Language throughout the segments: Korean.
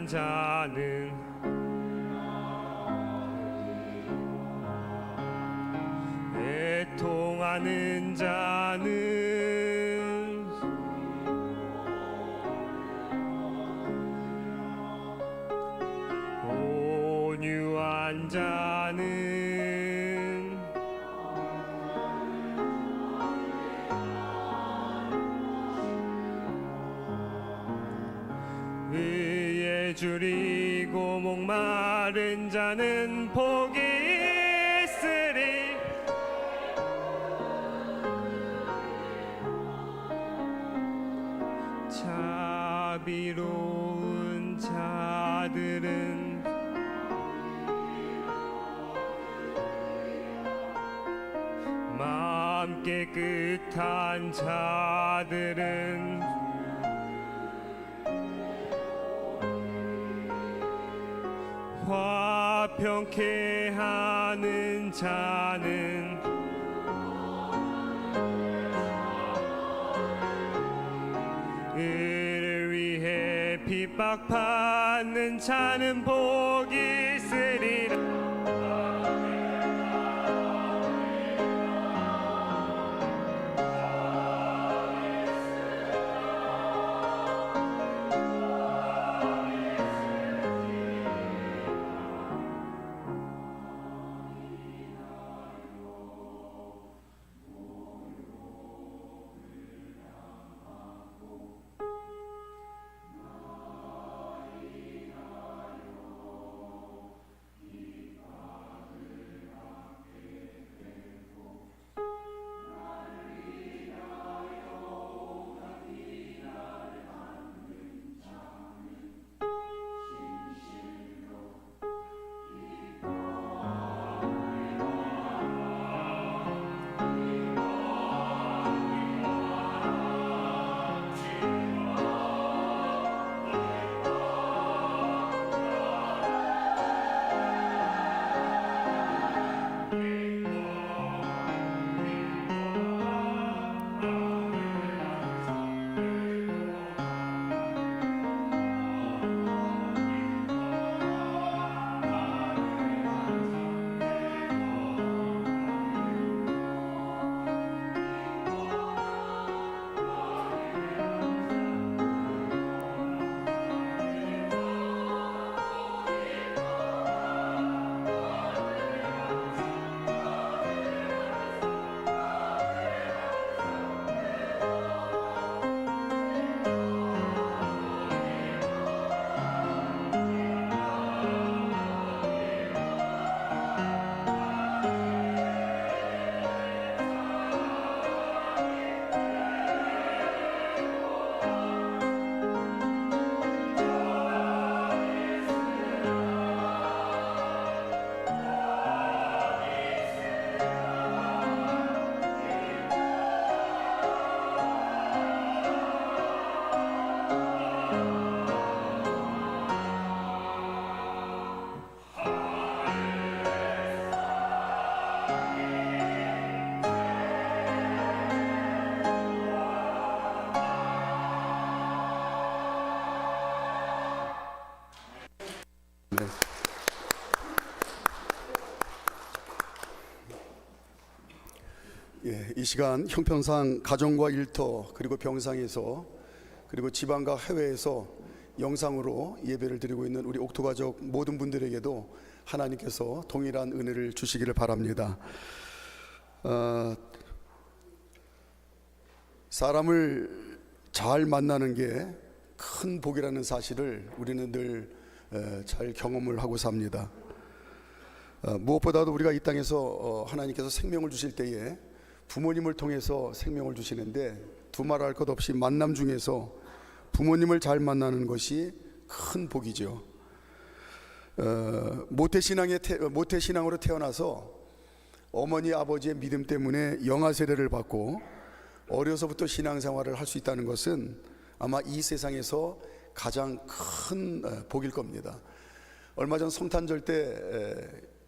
자는 애통하는 자는 온유한 자는 의에 줄이고 목마른 자는 복이 있으리. 자비로운 자들은 마음 깨끗한 자들은 화평케 하는 자는 의를 위해 핍박받는 자는 복이 있으리라. 이 시간 형편상 가정과 일터 그리고 병상에서 그리고 지방과 해외에서 영상으로 예배를 드리고 있는 우리 옥토가족 모든 분들에게도 하나님께서 동일한 은혜를 주시기를 바랍니다. 사람을 잘 만나는 게 큰 복이라는 사실을 우리는 늘 잘 경험을 하고 삽니다. 무엇보다도 우리가 이 땅에서 하나님께서 생명을 주실 때에 부모님을 통해서 생명을 주시는데 두말할 것 없이 만남 중에서 부모님을 잘 만나는 것이 큰 복이죠. 모태신앙으로 태어나서 어머니 아버지의 믿음 때문에 영아 세례를 받고 어려서부터 신앙생활을 할 수 있다는 것은 아마 이 세상에서 가장 큰 복일 겁니다. 얼마 전 성탄절 때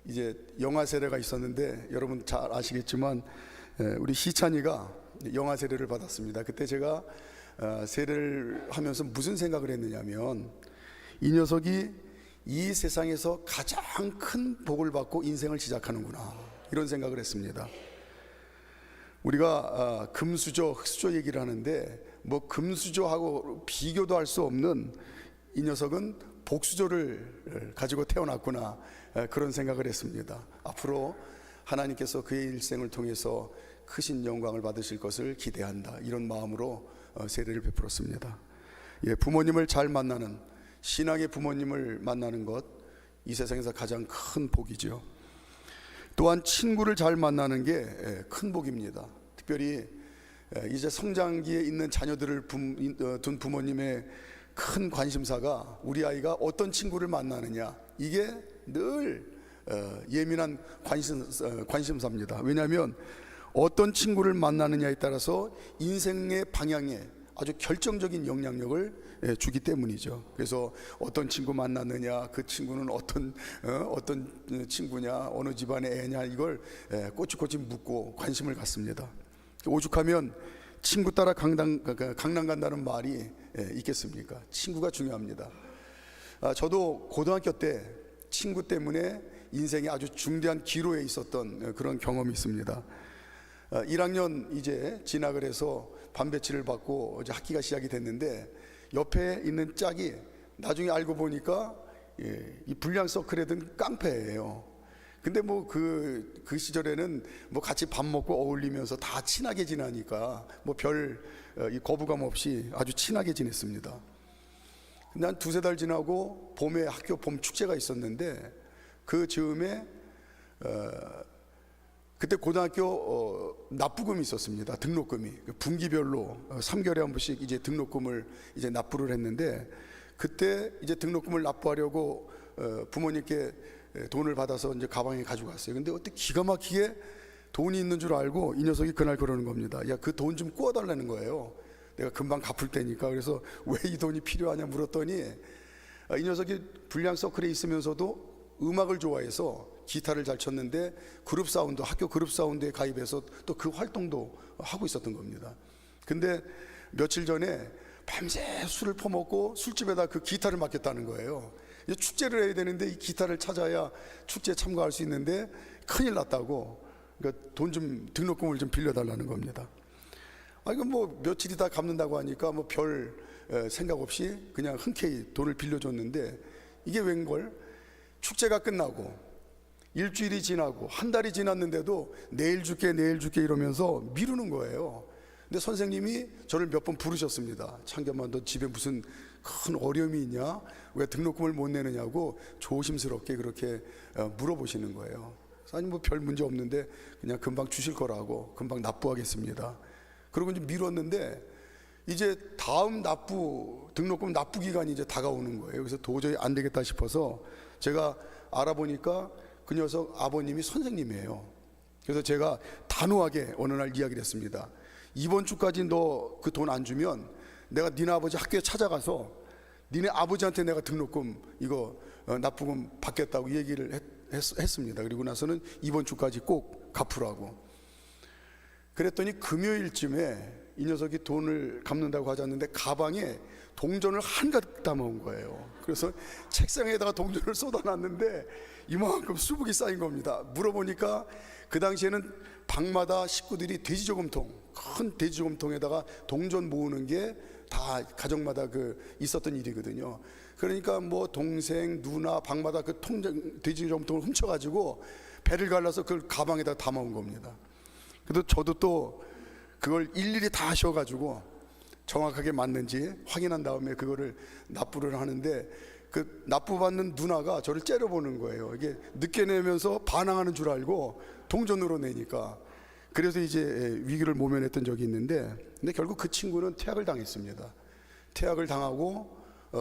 이제 영아 세례가 있었는데 여러분 잘 아시겠지만 우리 희찬이가 영아 세례를 받았습니다. 그때 제가 세례를 하면서 무슨 생각을 했느냐면 이 녀석이 이 세상에서 가장 큰 복을 받고 인생을 시작하는구나, 이런 생각을 했습니다. 우리가 금수저, 흑수저 얘기를 하는데 뭐 금수저하고 비교도 할 수 없는 이 녀석은 복수저를 가지고 태어났구나, 그런 생각을 했습니다. 앞으로 하나님께서 그의 일생을 통해서 크신 영광을 받으실 것을 기대한다, 이런 마음으로 세례를 베풀었습니다. 예, 부모님을 잘 만나는, 신앙의 부모님을 만나는 것, 이 세상에서 가장 큰 복이죠. 또한 친구를 잘 만나는 게 큰 복입니다. 특별히 이제 성장기에 있는 자녀들을 둔 부모님의 큰 관심사가 우리 아이가 어떤 친구를 만나느냐, 이게 늘 예민한 관심사입니다. 왜냐하면 어떤 친구를 만나느냐에 따라서 인생의 방향에 아주 결정적인 영향력을 주기 때문이죠. 그래서 어떤 친구 만났느냐, 그 친구는 어떤 친구냐, 어느 집안의 애냐, 이걸 꼬치꼬치 묻고 관심을 갖습니다. 오죽하면 친구 따라 강남 간다는 말이 있겠습니까? 친구가 중요합니다. 저도 고등학교 때 친구 때문에 인생에 아주 중대한 기로에 있었던 그런 경험이 있습니다. 1학년 이제 진학을 해서 반배치를 받고 이제 학기가 시작이 됐는데, 옆에 있는 짝이 나중에 알고 보니까 이 불량 서클에 든 깡패예요. 근데 뭐 그 시절에는 뭐 같이 밥 먹고 어울리면서 다 친하게 지내니까 뭐 별 거부감 없이 아주 친하게 지냈습니다. 근데 한 두세 달 지나고 봄에 학교 봄 축제가 있었는데, 그 즈음에 그때 고등학교 납부금이 있었습니다. 등록금이 분기별로 3개월에 한 번씩 이제 등록금을 이제 납부를 했는데, 그때 이제 등록금을 납부하려고 부모님께 돈을 받아서 이제 가방에 가지고 갔어요. 근데 어떻게 기가 막히게 돈이 있는 줄 알고 이 녀석이 그날 그러는 겁니다. 야, 그 돈 좀 구워달라는 거예요. 내가 금방 갚을 테니까. 그래서 왜 이 돈이 필요하냐 물었더니, 이 녀석이 불량 서클에 있으면서도 음악을 좋아해서 기타를 잘 쳤는데 그룹 사운드, 학교 그룹 사운드에 가입해서 또 그 활동도 하고 있었던 겁니다. 근데 며칠 전에 밤새 술을 퍼먹고 술집에다 그 기타를 맡겼다는 거예요. 이제 축제를 해야 되는데 이 기타를 찾아야 축제에 참가할 수 있는데 큰일 났다고, 그러니까 돈 좀, 등록금을 좀 빌려달라는 겁니다. 이거 뭐 며칠 있다 갚는다고 하니까 뭐 별 생각 없이 그냥 흔쾌히 돈을 빌려줬는데, 이게 웬걸, 축제가 끝나고 일주일이 지나고 한 달이 지났는데도 내일 줄게 이러면서 미루는 거예요. 근데 선생님이 저를 몇 번 부르셨습니다. 창겸아, 너 집에 무슨 큰 어려움이 있냐? 왜 등록금을 못 내느냐고 조심스럽게 그렇게 물어보시는 거예요. 그래서 아니 뭐 별 문제 없는데 그냥 금방 주실 거라고, 금방 납부하겠습니다. 그리고 이제 미뤘는데 이제 다음 등록금 납부 기간이 이제 다가오는 거예요. 그래서 도저히 안 되겠다 싶어서 제가 알아보니까 그 녀석 아버님이 선생님이에요. 그래서 제가 단호하게 어느 날 이야기를 했습니다. 이번 주까지 너 그 돈 안 주면 내가 니네 아버지 학교에 찾아가서 니네 아버지한테 내가 등록금 이거 납부금 받겠다고 얘기를 했습니다. 그리고 나서는 이번 주까지 꼭 갚으라고. 그랬더니 금요일쯤에 이 녀석이 돈을 갚는다고 하지 않는데 가방에 동전을 한가득 담아온 거예요. 그래서 책상에다가 동전을 쏟아놨는데 이만큼 수북이 쌓인 겁니다. 물어보니까 그 당시에는 방마다 식구들이 큰 돼지저금통에다가 동전 모으는 게 다 가정마다 있었던 일이거든요. 그러니까 뭐 동생, 누나, 방마다 그 돼지저금통을 훔쳐가지고 배를 갈라서 그걸 가방에다 담아온 겁니다. 그래도 저도 또 그걸 일일이 다 하셔가지고 정확하게 맞는지 확인한 다음에 그거를 납부를 하는데, 그 납부받는 누나가 저를 째려보는 거예요. 이게 늦게 내면서 반항하는 줄 알고 동전으로 내니까. 그래서 이제 위기를 모면했던 적이 있는데, 근데 결국 그 친구는 퇴학을 당했습니다. 퇴학을 당하고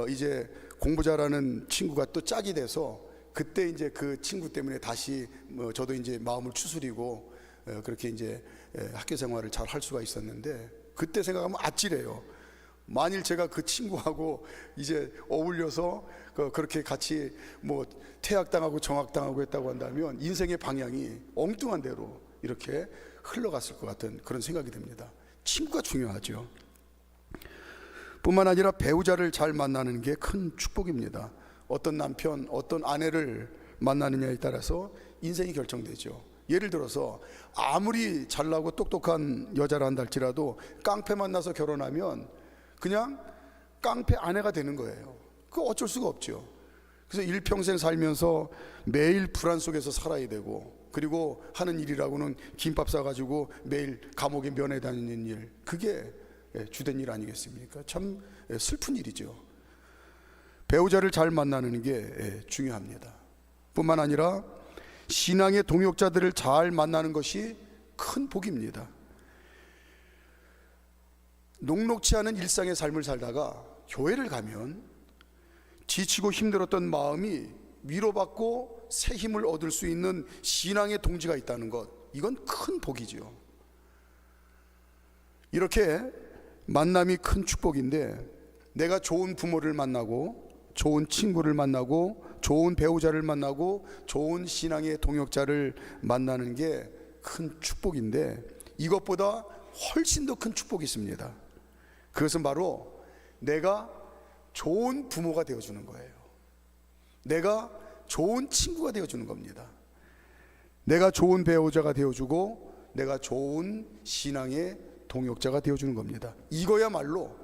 이제 공부 잘하는 친구가 또 짝이 돼서, 그때 이제 그 친구 때문에 다시 저도 이제 마음을 추스리고 그렇게 이제 학교 생활을 잘 할 수가 있었는데, 그때 생각하면 아찔해요. 만일 제가 그 친구하고 이제 어울려서 그렇게 같이 뭐 퇴학당하고 정학당하고 했다고 한다면 인생의 방향이 엉뚱한 대로 이렇게 흘러갔을 것 같은 그런 생각이 듭니다. 친구가 중요하죠. 뿐만 아니라 배우자를 잘 만나는 게 큰 축복입니다. 어떤 남편, 어떤 아내를 만나느냐에 따라서 인생이 결정되죠. 예를 들어서 아무리 잘나고 똑똑한 여자를 한다 할지라도 깡패 만나서 결혼하면 그냥 깡패 아내가 되는 거예요. 그거 어쩔 수가 없죠. 그래서 일평생 살면서 매일 불안 속에서 살아야 되고, 그리고 하는 일이라고는 김밥 싸가지고 매일 감옥에 면회 다니는 일, 그게 주된 일 아니겠습니까? 참 슬픈 일이죠. 배우자를 잘 만나는 게 중요합니다. 뿐만 아니라 신앙의 동역자들을 잘 만나는 것이 큰 복입니다. 녹록치 않은 일상의 삶을 살다가 교회를 가면 지치고 힘들었던 마음이 위로받고 새 힘을 얻을 수 있는 신앙의 동지가 있다는 것, 이건 큰 복이죠. 이렇게 만남이 큰 축복인데, 내가 좋은 부모를 만나고 좋은 친구를 만나고 좋은 배우자를 만나고 좋은 신앙의 동역자를 만나는 게 큰 축복인데, 이것보다 훨씬 더 큰 축복이 있습니다. 그것은 바로 내가 좋은 부모가 되어주는 거예요. 내가 좋은 친구가 되어주는 겁니다. 내가 좋은 배우자가 되어주고 내가 좋은 신앙의 동역자가 되어주는 겁니다. 이거야말로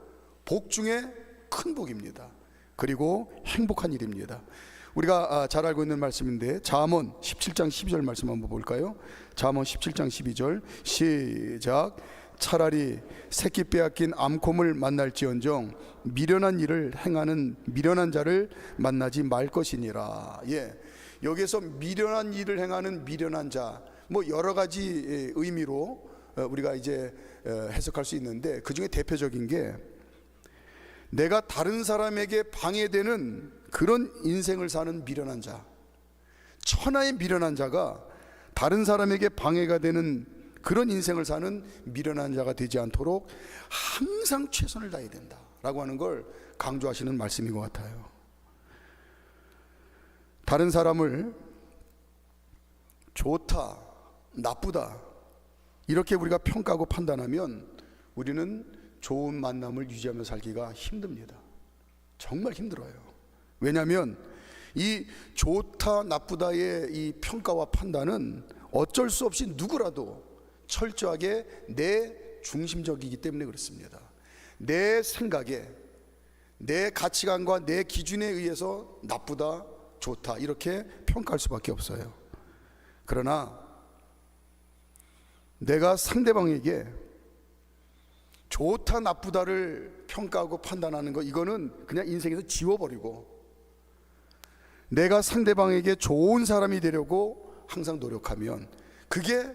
복 중에 큰 복입니다. 그리고 행복한 일입니다. 우리가 잘 알고 있는 말씀인데, 잠언 17장 12절 말씀 한번 볼까요? 잠언 17장 12절 시작. 차라리 새끼 빼앗긴 암곰을 만날지언정 미련한 일을 행하는 미련한 자를 만나지 말 것이니라. 여기에서 미련한 일을 행하는 미련한 자, 뭐 여러 가지 의미로 우리가 이제 해석할 수 있는데, 그 중에 대표적인 게 내가 다른 사람에게 방해되는 그런 인생을 사는 미련한 자, 천하의 미련한 자가 다른 사람에게 방해가 되는 그런 인생을 사는 미련한 자가 되지 않도록 항상 최선을 다해야 된다라고 하는 걸 강조하시는 말씀인 것 같아요. 다른 사람을 좋다, 나쁘다 이렇게 우리가 평가하고 판단하면 우리는 좋은 만남을 유지하며 살기가 힘듭니다. 정말 힘들어요. 왜냐하면 이 좋다 나쁘다의 이 평가와 판단은 어쩔 수 없이 누구라도 철저하게 내 중심적이기 때문에 그렇습니다. 내 생각에, 내 가치관과 내 기준에 의해서 나쁘다 좋다 이렇게 평가할 수밖에 없어요. 그러나 내가 상대방에게 좋다 나쁘다를 평가하고 판단하는 거, 이거는 그냥 인생에서 지워버리고 내가 상대방에게 좋은 사람이 되려고 항상 노력하면 그게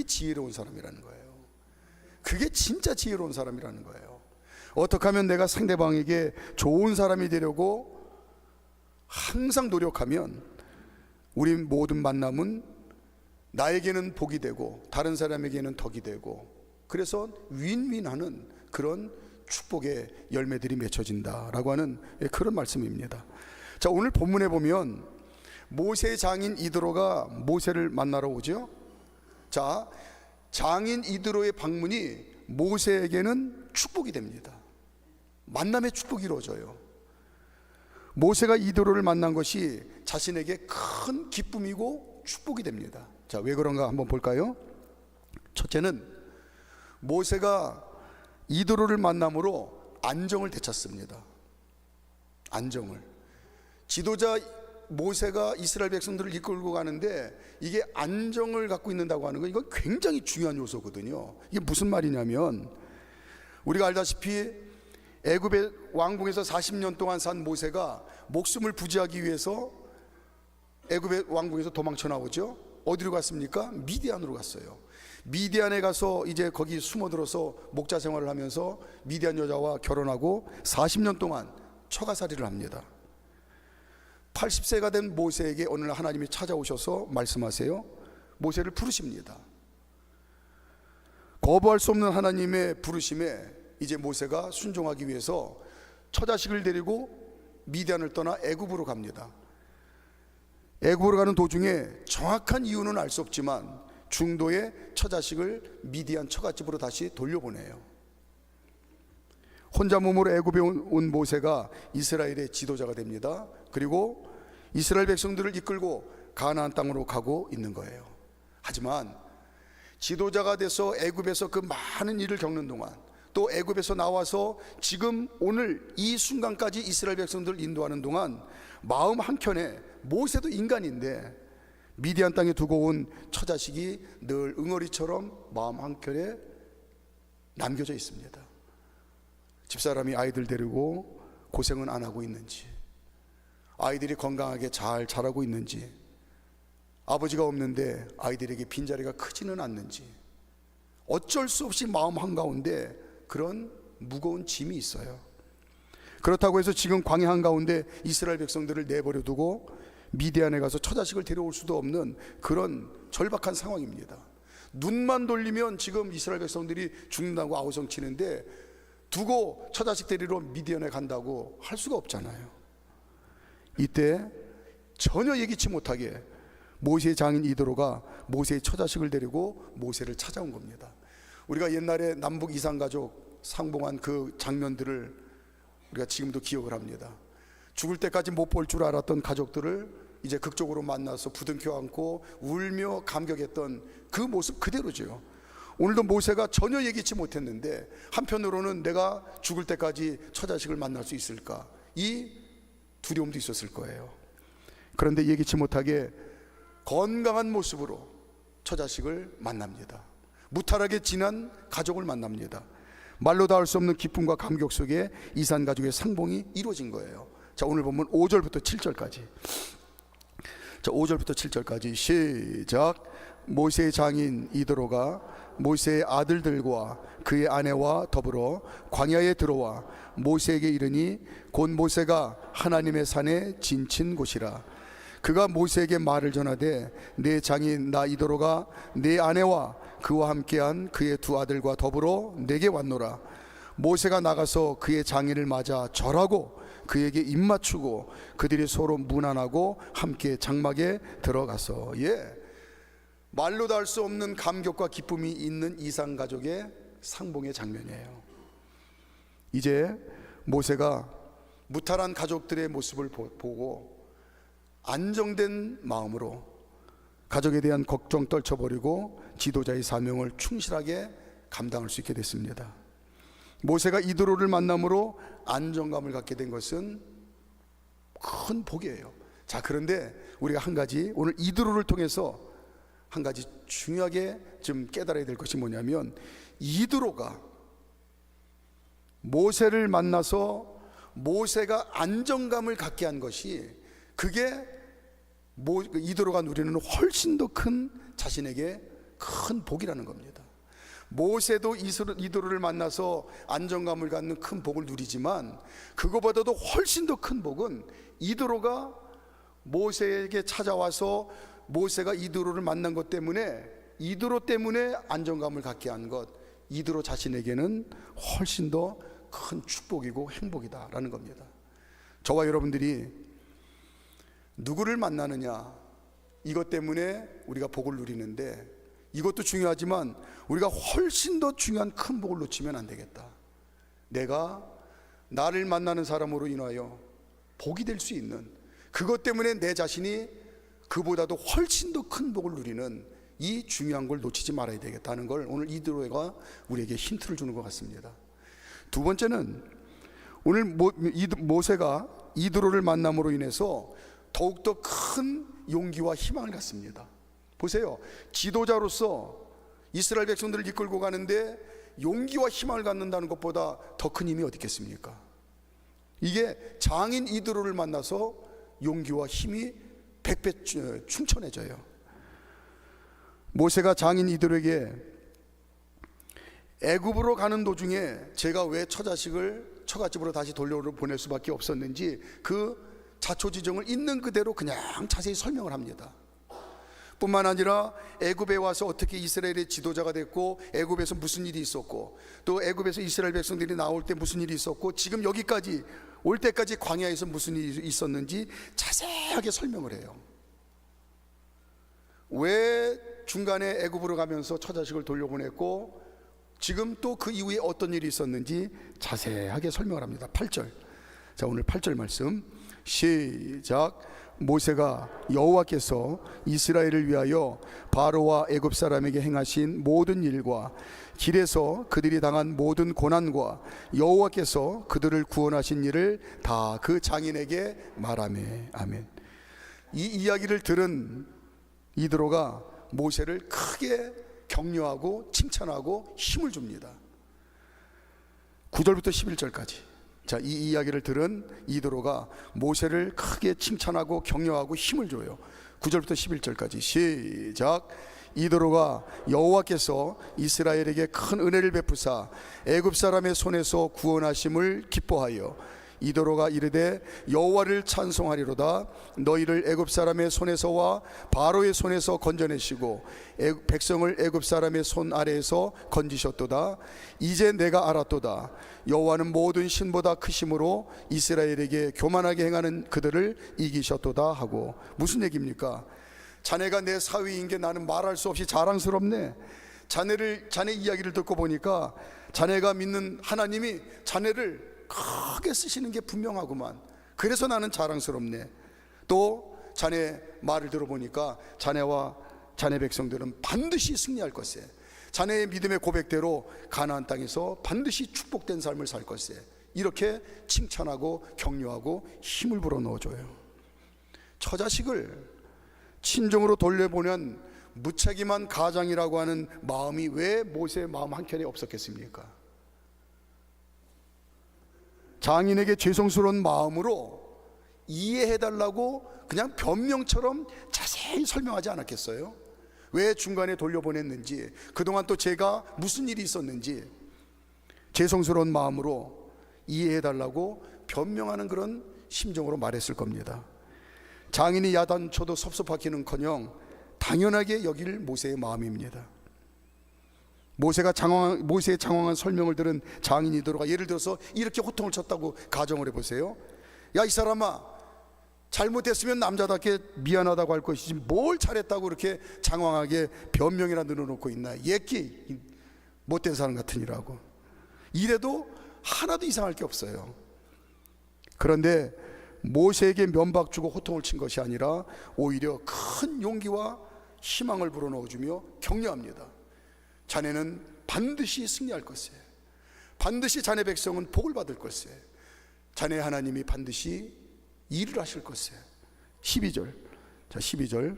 지혜로운 사람이라는 거예요. 그게 진짜 지혜로운 사람이라는 거예요. 어떻게 하면 내가 상대방에게 좋은 사람이 되려고 항상 노력하면 우리 모든 만남은 나에게는 복이 되고 다른 사람에게는 덕이 되고, 그래서 윈윈하는 그런 축복의 열매들이 맺혀진다라고 하는 그런 말씀입니다. 자, 오늘 본문에 보면 모세의 장인 이드로가 모세를 만나러 오죠. 자, 장인 이드로의 방문이 모세에게는 축복이 됩니다. 만남의 축복이 이루어져요. 모세가 이드로를 만난 것이 자신에게 큰 기쁨이고 축복이 됩니다. 자, 왜 그런가 한번 볼까요? 첫째는 모세가 이드로를 만남으로 안정을 되찾습니다. 안정을. 지도자 모세가 이스라엘 백성들을 이끌고 가는데 이게 안정을 갖고 있는다고 하는 건 이건 굉장히 중요한 요소거든요. 이게 무슨 말이냐면, 우리가 알다시피 애굽의 왕궁에서 40년 동안 산 모세가 목숨을 부지하기 위해서 애굽의 왕궁에서 도망쳐 나오죠. 어디로 갔습니까? 미디안으로 갔어요. 미디안에 가서 이제 거기 숨어들어서 목자 생활을 하면서 미디안 여자와 결혼하고 40년 동안 처가살이를 합니다. 80세가 된 모세에게 어느 날 하나님이 찾아오셔서 말씀하세요. 모세를 부르십니다. 거부할 수 없는 하나님의 부르심에 이제 모세가 순종하기 위해서 처자식을 데리고 미디안을 떠나 애굽으로 갑니다. 애굽으로 가는 도중에 정확한 이유는 알 수 없지만 중도의 처자식을 미디안 처갓집으로 다시 돌려보내요. 혼자 몸으로 애굽에 온 모세가 이스라엘의 지도자가 됩니다. 그리고 이스라엘 백성들을 이끌고 가나안 땅으로 가고 있는 거예요. 하지만 지도자가 돼서 애굽에서 그 많은 일을 겪는 동안, 또 애굽에서 나와서 지금 오늘 이 순간까지 이스라엘 백성들을 인도하는 동안 마음 한켠에, 모세도 인간인데 미디안 땅에 두고 온 처자식이 늘 응어리처럼 마음 한켠에 남겨져 있습니다. 집사람이 아이들 데리고 고생은 안 하고 있는지, 아이들이 건강하게 잘 자라고 있는지, 아버지가 없는데 아이들에게 빈자리가 크지는 않는지, 어쩔 수 없이 마음 한가운데 그런 무거운 짐이 있어요. 그렇다고 해서 지금 광야 한가운데 이스라엘 백성들을 내버려 두고 미디안에 가서 처자식을 데려올 수도 없는 그런 절박한 상황입니다. 눈만 돌리면 지금 이스라엘 백성들이 죽는다고 아우성치는데 두고 처자식 데리러 미디안에 간다고 할 수가 없잖아요. 이때 전혀 예기치 못하게 모세의 장인 이드로가 모세의 처자식을 데리고 모세를 찾아온 겁니다. 우리가 옛날에 남북 이산가족 상봉한 그 장면들을 우리가 지금도 기억을 합니다. 죽을 때까지 못 볼 줄 알았던 가족들을 이제 극적으로 만나서 부둥켜 안고 울며 감격했던 그 모습 그대로죠. 오늘도 모세가 전혀 예기치 못했는데 한편으로는 내가 죽을 때까지 처자식을 만날 수 있을까, 이 두려움도 있었을 거예요. 그런데 예기치 못하게 건강한 모습으로 처자식을 만납니다. 무탈하게 지난 가족을 만납니다. 말로 다 할 수 없는 기쁨과 감격 속에 이산 가족의 상봉이 이루어진 거예요. 자, 오늘 보면 5절부터 7절까지. 자, 5절부터 7절까지 시작. 모세의 장인 이드로가 모세의 아들들과 그의 아내와 더불어 광야에 들어와 모세에게 이르니 곧 모세가 하나님의 산에 진친 곳이라. 그가 모세에게 말을 전하되 내 장인 나 이드로가 내 아내와 그와 함께한 그의 두 아들과 더불어 내게 왔노라. 모세가 나가서 그의 장인을 맞아 절하고 그에게 입맞추고 그들이 서로 문안하고 함께 장막에 들어가서, 말로 다 할 수 없는 감격과 기쁨이 있는 이산 가족의 상봉의 장면이에요. 이제 모세가 무탈한 가족들의 모습을 보고 안정된 마음으로 가족에 대한 걱정 떨쳐버리고 지도자의 사명을 충실하게 감당할 수 있게 됐습니다. 모세가 이드로를 만남으로 안정감을 갖게 된 것은 큰 복이에요. 자, 그런데 우리가 한 가지 오늘 이드로를 통해서 한 가지 중요하게 좀 깨달아야 될 것이 뭐냐면, 이드로가 모세를 만나서 모세가 안정감을 갖게 한 것이, 그게 이드로가 누리는 훨씬 더 큰 자신에게 큰 복이라는 겁니다. 모세도 이드로를 만나서 안정감을 갖는 큰 복을 누리지만, 그거보다도 훨씬 더 큰 복은 이드로가 모세에게 찾아와서 모세가 이드로를 만난 것 때문에, 이드로 때문에 안정감을 갖게 한 것, 이드로 자신에게는 훨씬 더 큰 축복이고 행복이다라는 겁니다. 저와 여러분들이 누구를 만나느냐, 이것 때문에 우리가 복을 누리는데, 이것도 중요하지만 우리가 훨씬 더 중요한 큰 복을 놓치면 안 되겠다. 내가 나를 만나는 사람으로 인하여 복이 될 수 있는, 그것 때문에 내 자신이 그보다도 훨씬 더 큰 복을 누리는 이 중요한 걸 놓치지 말아야 되겠다는 걸 오늘 이드로가 우리에게 힌트를 주는 것 같습니다. 두 번째는, 오늘 모세가 이드로를 만남으로 인해서 더욱더 큰 용기와 희망을 갖습니다. 보세요, 지도자로서 이스라엘 백성들을 이끌고 가는데 용기와 희망을 갖는다는 것보다 더 큰 힘이 어디 있겠습니까? 이게 장인 이드로를 만나서 용기와 힘이 100배 충천해져요. 모세가 장인 이드로에게 애굽으로 가는 도중에 제가 왜 처자식을 처갓집으로 다시 돌려보낼 수밖에 없었는지 그 자초지종을 있는 그대로 그냥 자세히 설명을 합니다. 뿐만 아니라 애굽에 와서 어떻게 이스라엘의 지도자가 됐고, 애굽에서 무슨 일이 있었고, 또 애굽에서 이스라엘 백성들이 나올 때 무슨 일이 있었고, 지금 여기까지 올 때까지 광야에서 무슨 일이 있었는지 자세하게 설명을 해요. 왜 중간에 애굽으로 가면서 처자식을 돌려보냈고, 지금 또 그 이후에 어떤 일이 있었는지 자세하게 설명을 합니다. 8절. 자, 오늘 8절 말씀 시작. 모세가 여호와께서 이스라엘을 위하여 바로와 애굽 사람에게 행하신 모든 일과 길에서 그들이 당한 모든 고난과 여호와께서 그들을 구원하신 일을 다 그 장인에게 말하매. 아멘. 이 이야기를 들은 이드로가 모세를 크게 격려하고 칭찬하고 힘을 줍니다. 9절부터 11절까지. 자, 이 이야기를 들은 이드로가 모세를 크게 칭찬하고 격려하고 힘을 줘요. 9절부터 11절까지 시작. 이드로가 여호와께서 이스라엘에게 큰 은혜를 베푸사 애굽 사람의 손에서 구원하심을 기뻐하여 이드로가 이르되 여호와를 찬송하리로다. 너희를 애굽 사람의 손에서와 바로의 손에서 건져내시고 백성을 애굽 사람의 손 아래에서 건지셨도다. 이제 내가 알았도다. 여호와는 모든 신보다 크심으로 이스라엘에게 교만하게 행하는 그들을 이기셨도다 하고. 무슨 얘기입니까? 자네가 내 사위인 게 나는 말할 수 없이 자랑스럽네. 자네 이야기를 듣고 보니까 자네가 믿는 하나님이 자네를 크게 쓰시는 게 분명하구만. 그래서 나는 자랑스럽네. 또 자네 말을 들어보니까 자네와 자네 백성들은 반드시 승리할 것에, 자네의 믿음의 고백대로 가나안 땅에서 반드시 축복된 삶을 살 것에, 이렇게 칭찬하고 격려하고 힘을 불어넣어줘요. 처자식을 친정으로 돌려보낸 무책임한 가장이라고 하는 마음이 왜 모세의 마음 한켠에 없었겠습니까? 장인에게 죄송스러운 마음으로 이해해달라고 그냥 변명처럼 자세히 설명하지 않았겠어요? 왜 중간에 돌려보냈는지, 그동안 또 제가 무슨 일이 있었는지 죄송스러운 마음으로 이해해달라고 변명하는 그런 심정으로 말했을 겁니다. 장인이 야단쳐도 섭섭하기는커녕 당연하게 여길 모세의 마음입니다. 모세의 장황한 설명을 들은 장인이 들어가 예를 들어서 이렇게 호통을 쳤다고 가정을 해보세요. 야, 이 사람아, 잘못했으면 남자답게 미안하다고 할 것이지 뭘 잘했다고 이렇게 장황하게 변명이나 늘어놓고 있나. 예끼 못된 사람 같으니라고. 이래도 하나도 이상할 게 없어요. 그런데 모세에게 면박 주고 호통을 친 것이 아니라 오히려 큰 용기와 희망을 불어넣어주며 격려합니다. 자네는 반드시 승리할 것에, 반드시 자네 백성은 복을 받을 것에, 자네 하나님이 반드시 일을 하실 것에. 12절. 자, 12절.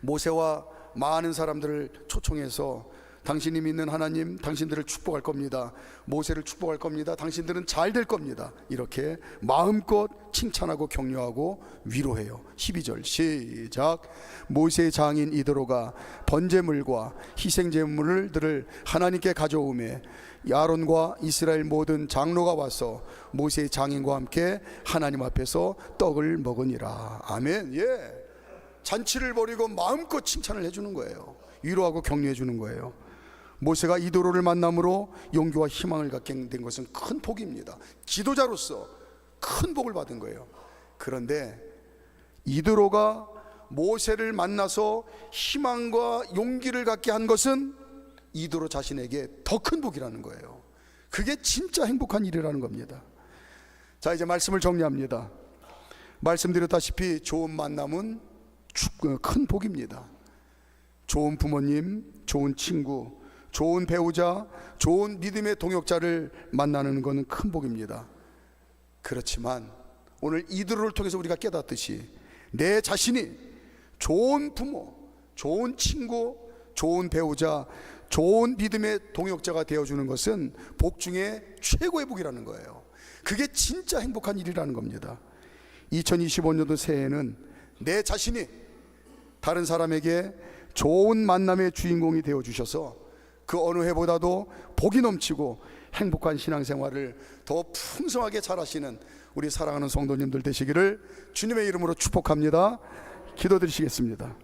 모세와 많은 사람들을 초청해서 당신이 믿는 하나님, 당신들을 축복할 겁니다. 모세를 축복할 겁니다. 당신들은 잘 될 겁니다. 이렇게 마음껏 칭찬하고 격려하고 위로해요. 12절 시작. 모세의 장인 이드로가 번제물과 희생제물들을 하나님께 가져오매 아론과 이스라엘 모든 장로가 와서 모세의 장인과 함께 하나님 앞에서 떡을 먹으니라. 아멘. 예, 잔치를 벌이고 마음껏 칭찬을 해주는 거예요. 위로하고 격려해 주는 거예요. 모세가 이드로를 만남으로 용기와 희망을 갖게 된 것은 큰 복입니다. 지도자로서 큰 복을 받은 거예요. 그런데 이드로가 모세를 만나서 희망과 용기를 갖게 한 것은 이드로 자신에게 더 큰 복이라는 거예요. 그게 진짜 행복한 일이라는 겁니다. 자, 이제 말씀을 정리합니다. 말씀드렸다시피 좋은 만남은 큰 복입니다. 좋은 부모님, 좋은 친구, 좋은 배우자, 좋은 믿음의 동역자를 만나는 것은 큰 복입니다. 그렇지만 오늘 이드로를 통해서 우리가 깨닫듯이 내 자신이 좋은 부모, 좋은 친구, 좋은 배우자, 좋은 믿음의 동역자가 되어주는 것은 복 중에 최고의 복이라는 거예요. 그게 진짜 행복한 일이라는 겁니다. 2025년도 새해에는 내 자신이 다른 사람에게 좋은 만남의 주인공이 되어주셔서 그 어느 해보다도 복이 넘치고 행복한 신앙생활을 더 풍성하게 잘하시는 우리 사랑하는 성도님들 되시기를 주님의 이름으로 축복합니다. 기도드리시겠습니다.